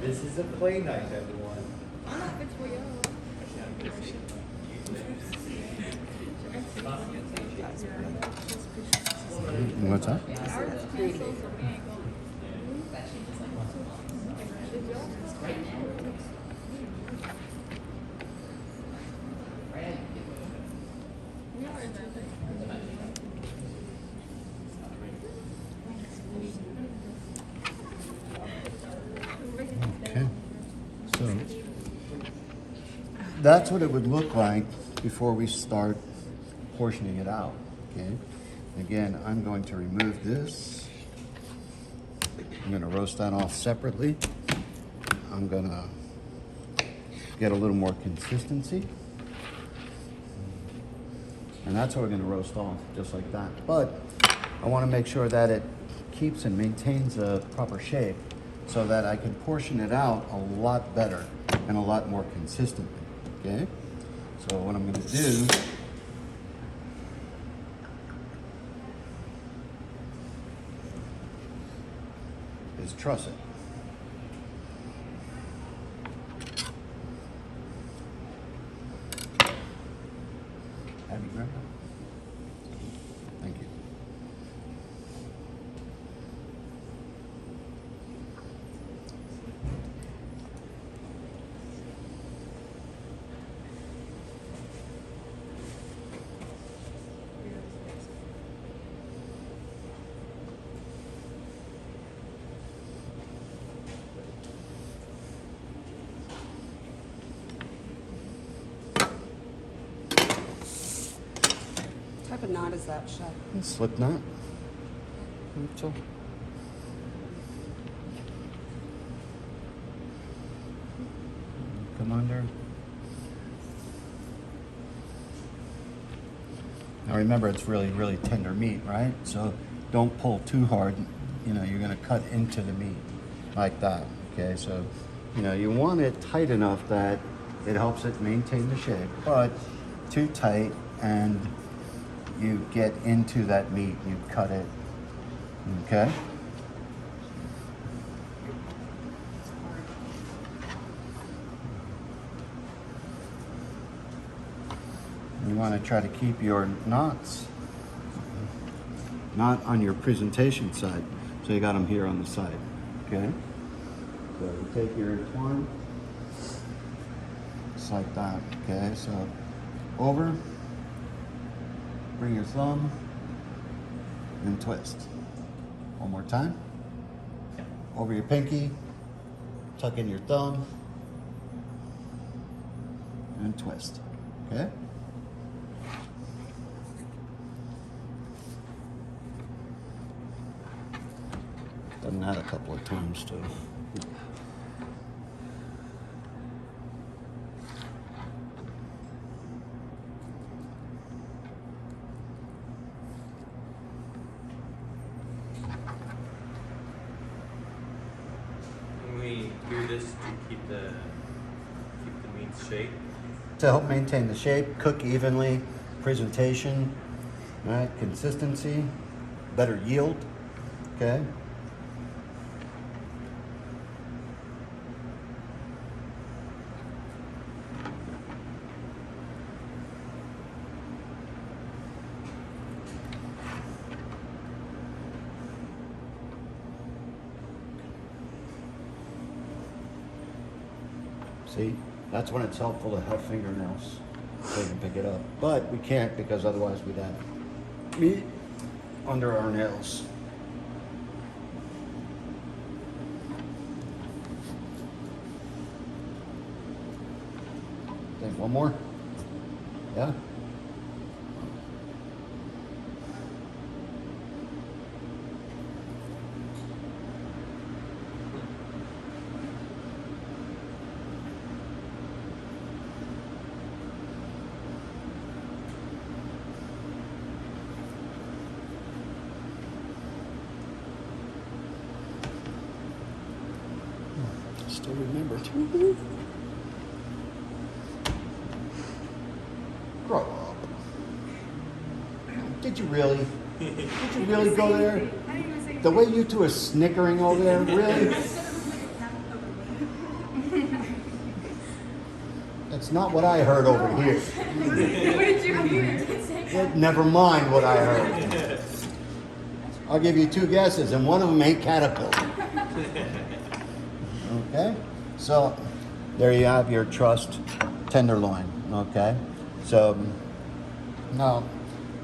This is a play night, everyone. What's that? Okay, so that's what it would look like before we start portioning it out. Okay, again, I'm going to remove this. I'm going to roast that off separately. I'm going to get a little more consistency. And that's what we're going to roast off, just like that. But I want to make sure that it keeps and maintains a proper shape so that I can portion it out a lot better and a lot more consistently, okay? So what I'm going to do is truss it. Have you grabbed that? Thank you. What type of knot is that, Chef? Slip knot. So. Come under. Now remember, it's really, really tender meat, right? So don't pull too hard. You know, you're going to cut into the meat like that. Okay, so you know you want it tight enough that it helps it maintain the shape, but too tight and you get into that meat, you cut it, okay? You want to try to keep your knots not on your presentation side, so you got them here on the side, okay? So you take your twine, just like that, okay? So over. Bring your thumb and twist. One more time. Over your pinky, tuck in your thumb and twist. Okay? Done that a couple of times too. We do this to keep the meat's shape. To help maintain the shape, cook evenly, presentation, right? Consistency, better yield, okay? See, that's when it's helpful to have fingernails so you can pick it up. But we can't because otherwise we'd have meat under our nails. Think one more? Yeah? Still remember too. Grow up. Did you really? Did you really go there? The way you two are snickering over there, really? That's not what I heard over here. What did you hear? Never mind what I heard. I'll give you two guesses, and one of them ain't caterpillar. Okay? So, there you have your trussed tenderloin. Okay? So, now,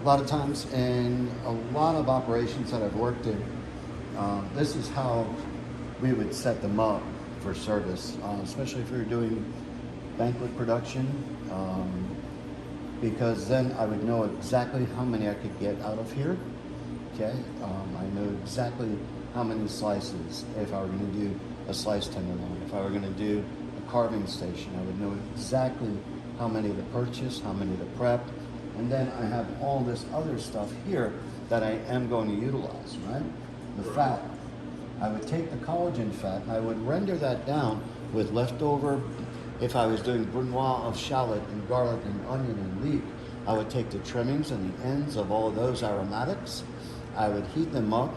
a lot of times in a lot of operations that I've worked in, this is how we would set them up for service, especially if we were doing banquet production, because then I would know exactly how many I could get out of here. Okay, I know exactly how many slices if I were going to do a sliced tenderloin. If I were going to do a carving station, I would know exactly how many to purchase, how many to prep, and then I have all this other stuff here that I am going to utilize, right? The fat. I would take the collagen fat and I would render that down with leftover. If I was doing brunoise of shallot and garlic and onion and leek, I would take the trimmings and the ends of all of those aromatics. I would heat them up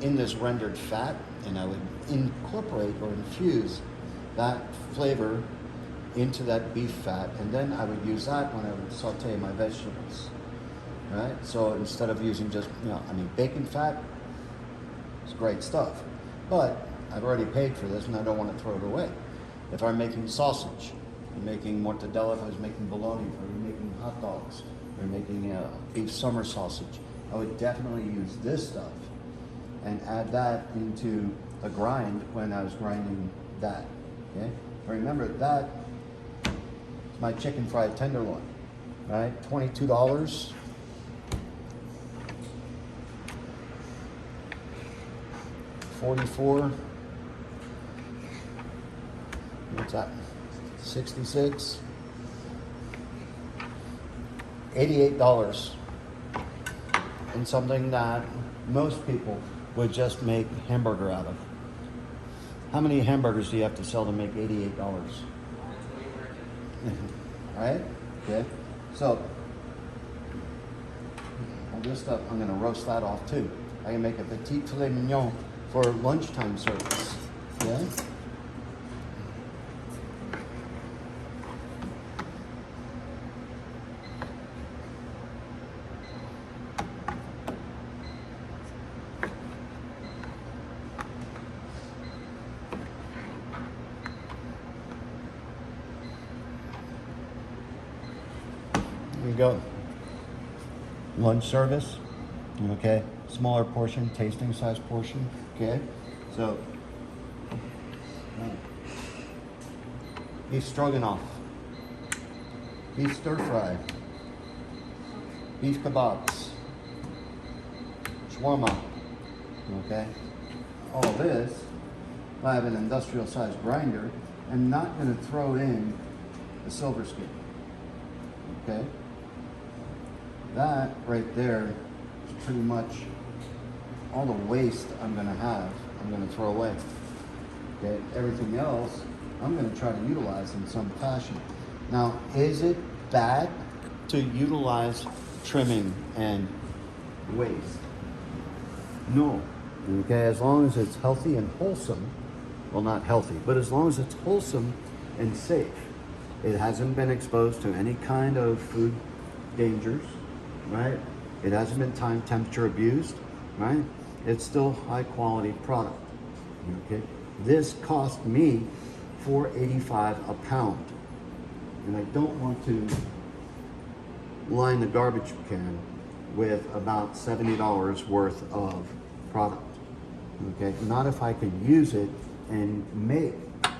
in this rendered fat, and I would incorporate or infuse that flavor into that beef fat, and then I would use that when I would saute my vegetables, right? So instead of using just, bacon fat, it's great stuff, but I've already paid for this and I don't want to throw it away. If I'm making sausage, I'm making mortadella, if I was making bologna, if I was making hot dogs, or making beef summer sausage, I would definitely use this stuff and add that into a grind when I was grinding that, okay? Remember, that is my chicken fried tenderloin, right? $22. $44. What's that? 66. $88. And something that most people would just make hamburger out of. How many hamburgers do you have to sell to make $88? Right? Okay. So, all this stuff, I'm going to roast that off too. I can make a petit filet mignon for lunchtime service. Yeah? Here you go. Lunch service. Okay. Smaller portion, tasting size portion. Okay. So, beef stroganoff, beef stir fry, beef kebabs, shawarma. Okay. All this, I have an industrial sized grinder. I'm not going to throw in the silver skin. Okay. That right there is pretty much all the waste I'm going to have, I'm going to throw away. Okay, everything else, I'm going to try to utilize in some fashion. Now, is it bad to utilize trimming and waste? No. Okay, as long as it's healthy and wholesome, well, not healthy, but as long as it's wholesome and safe. It hasn't been exposed to any kind of food dangers, right? It hasn't been time temperature abused, right? It's still high quality product, okay? This cost me $4.85 a pound, and I don't want to line the garbage can with about $70 worth of product, okay? Not if I can use it and make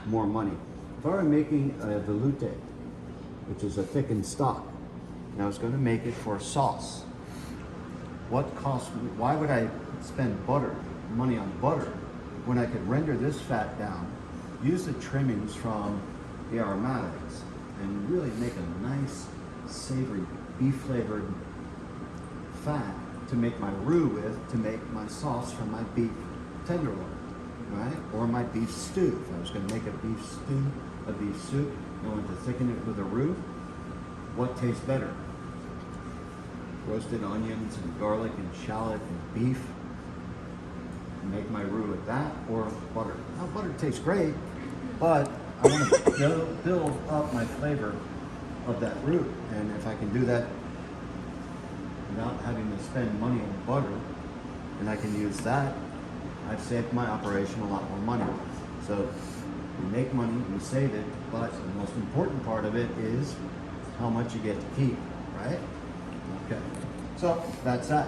more money. If I were making a velouté, which is a thickened stock, and I was going to make it for sauce, what cost me? Why would I spend money on butter, when I could render this fat down, use the trimmings from the aromatics, and really make a nice, savory, beef-flavored fat to make my roux with, to make my sauce for my beef tenderloin, right? Or my beef stew. If I was going to make a beef stew, a beef soup, I want to thicken it with a roux. What tastes better? Roasted onions and garlic and shallot and beef. Make my roux with that, or butter. Now, butter tastes great, but I want to build up my flavor of that root. And if I can do that without having to spend money on butter, and I can use that, I've saved my operation a lot more money. So you make money, you save it, but the most important part of it is how much you get to keep, right? Okay, so that's that.